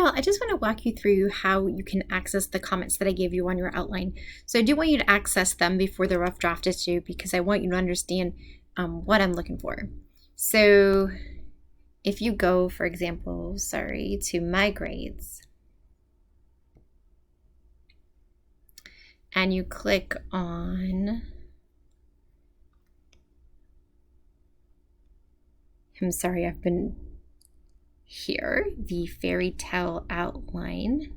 while, I just want to walk you through how you can access the comments that I gave you on your outline. So I do want you to access them before the rough draft is due because I want you to understand what I'm looking for. So if you go, for example, to my grades, and you click on, I've been here, the fairy tale outline.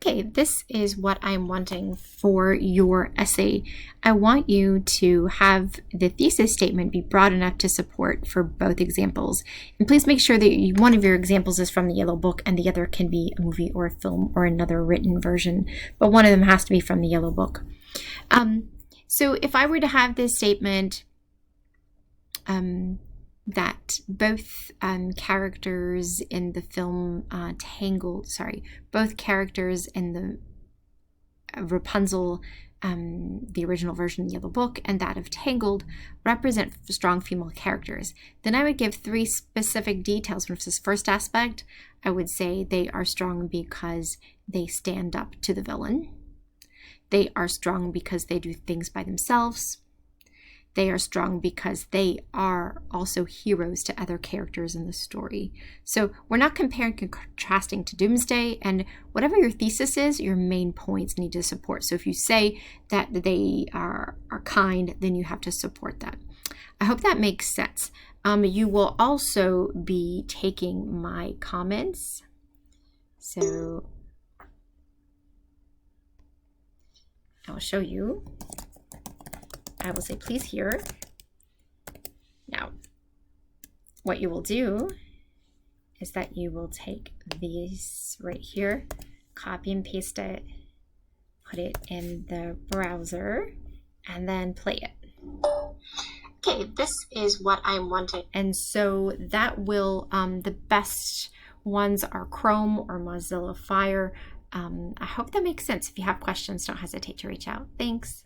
Okay, this is what I'm wanting for your essay. I want you to have the thesis statement be broad enough to support for both examples. And please make sure that one of your examples is from the Yellow Book and the other can be a movie or a film or another written version, but one of them has to be from the Yellow Book. So if I were to have this statement, that both characters in the film both characters in the Rapunzel, the original version of the Yellow Book, and that of Tangled represent strong female characters, then I would give 3 specific details. For this first aspect, I would say they are strong because they stand up to the villain. They are strong because they do things by themselves. They are strong because they are also heroes to other characters in the story. So we're not comparing and contrasting to Doomsday, and whatever your thesis is, your main points need to support. So if you say that they are kind, then you have to support that. I hope that makes sense. You will also be taking my comments. So I'll show you. I will say, please hear. Now, what you will do is that you will take these right here, copy and paste it, put it in the browser, and then play it. Okay, this is what I wanted. And so that will, the best ones are Chrome or Mozilla Fire. I hope that makes sense. If you have questions, don't hesitate to reach out. Thanks.